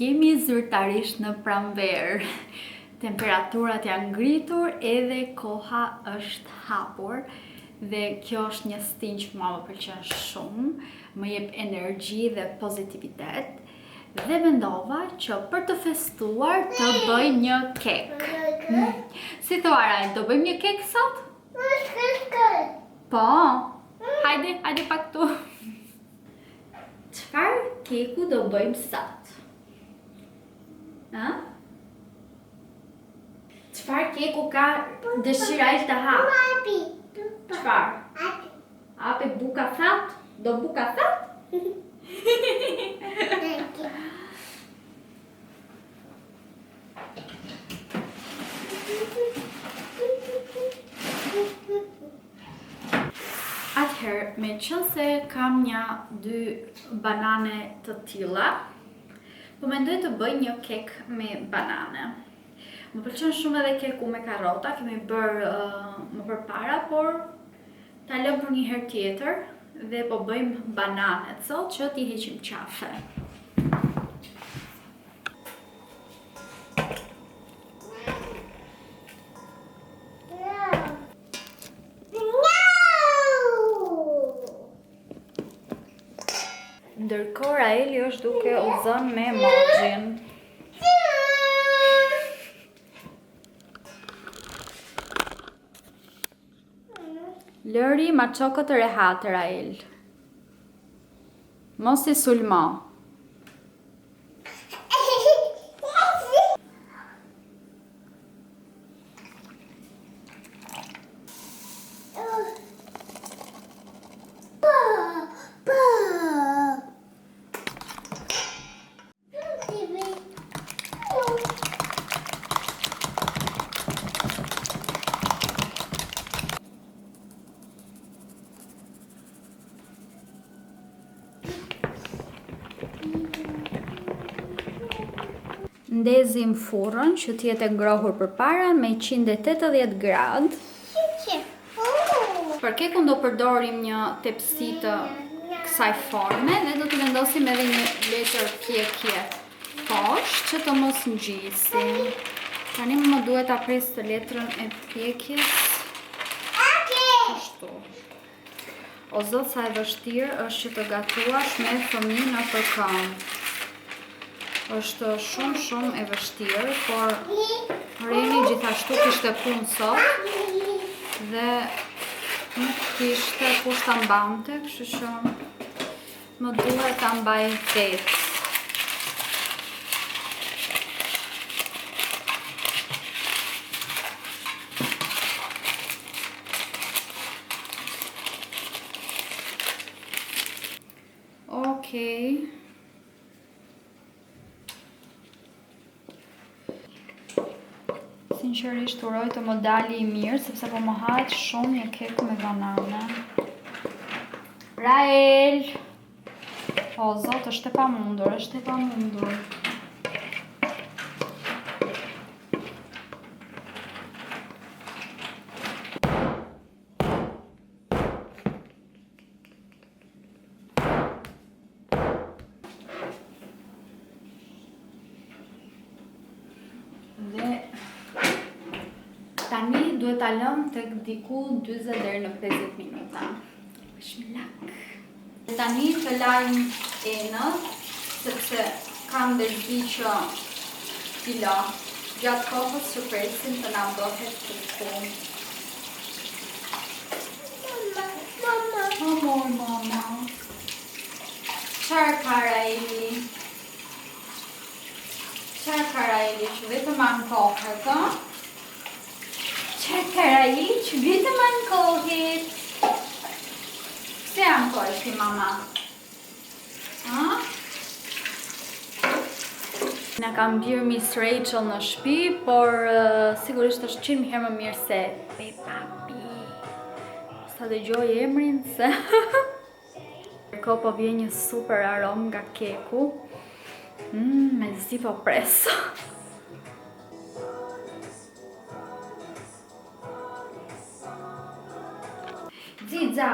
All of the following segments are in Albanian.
Jemi zyrtarisht në pranverë. Temperaturat janë ngritur edhe koha është hapur. Dhe kjo është një stinj që mua më pëlqen shumë, më jep energji dhe pozitivitet. Dhe mendova që për të festuar të bëj një kek. Si thua Rajl, do bëjmë një kek sot? Po. Hajde pak tu. Çfarë keku do bëjmë sot? Çfarë keku ka dëshira të hap? Çfarë? Api buka that? Do buka that? Atëherë, me qënë se kam dy banane të tilla, po mendoj të bëj një kek me banane. Më pëlqen shumë edhe keku me karrota, kemi bërë më përpara, por ta lëm për një herë tjetër dhe po bëjmë bananet sot që t'i heqim qafe. Ndërkohë Raeli është duke u zënë me Moxhin. Lëri ma qoko të rehat, Rael. Mos i sulmo. Ndezim furrën që t'jetë ngrohur përpara me 180 gradë. Për kekun do përdorim një tepsi të kësaj forme dhe do t'i vendosim edhe një letër pjekje poshtë që të mos ngjisin. Tani më duhet ta pres të letrën e pjekjes. Kështu. O zot, sa e vështirë është që të gatuash me fëmijë në këmbë. Është shumë e vështirë, por Reni gjithashtu kishte punë sot dhe nuk kishte kush ta mbante, kështu që më duhet ta mbaj vetë. Okej. Sinqerisht uroj të më dali i mirë, sepse po më hahet shumë një kek me banane. Rael! O zot, është e pamundur, është e pamundur. Dhe tani duhet ta lëm tek diku 40 deri në 50 minuta. Bismillah. Tani të lajm enët, sepse kam dërgji që t'i la gjatë kohës që presim të na dohet të punë. Mama. Çfarë ka Raeli? Çfarë ka Raeli që vetëm ankohet, ha? Çfarë ka Raeli që vetëm ankohet? Pse ankohesh ti, mama? Ha? Na kam bjerë Miss Rachel në shtëpi, por sigurisht është 100 herë më mirë se Peppa Pig. Sa dëgjoj emrin se ko po vjen një super aromë nga keku. Me zi po pres. Ziza.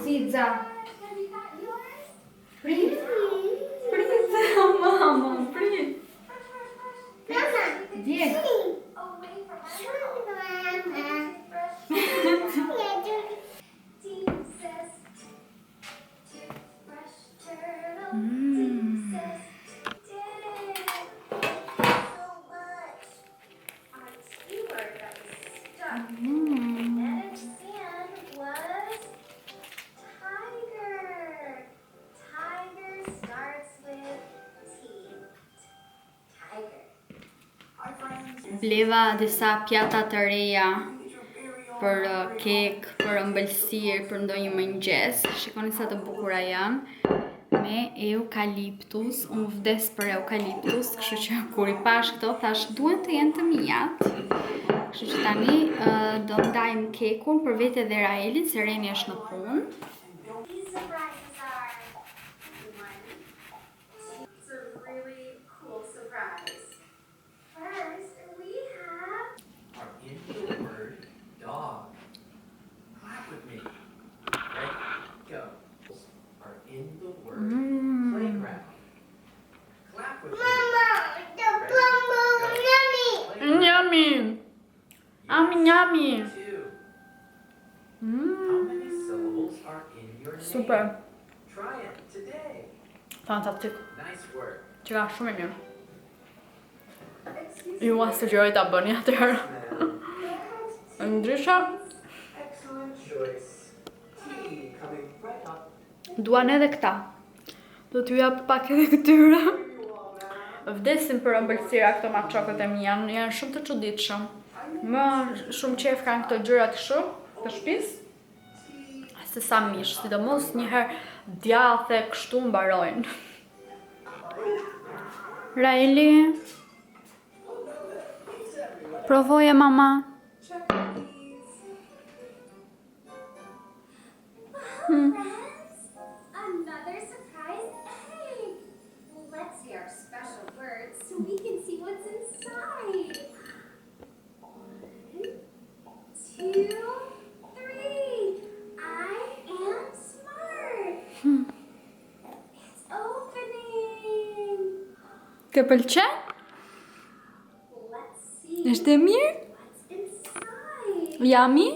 Ziza. Prit. Mama, prit. Djeg. Bleva disa pjata të reja për kek, për ëmbëlsirë, për ndonjë mëngjes. Shikoni sa të bukura janë. Me eukaliptus, unë vdes për eukaliptus, kështu që kur i pash këto, thash duhen të jenë të mijat. Kështu që tani do ndajmë kekun për vete dhe Raelin, se Reni është në punë. Yummy! Yummy! Super! Fantastic! Që ka shumë e mirë. Ju ma sugjeroj ta bëni atëherë. Ndryshe? Duan edhe këta. Do t'ju jap pak edhe këtyre. Vdesim për ëmbëlsira këto maçokët e mia, janë shumë të çuditshëm. Më shumë qef kanë këto gjëra kështu të shtëpisë. Se sa mish, sidomos njëherë djathe kështu mbarojnë. Raeli. Provoje mama. Another surprise egg. Let's say our special words so we can see what's inside. 1, 2, 3. I am smart. It's opening. Të pëlqen? Let's see Është e mirë? what's inside. Yummy?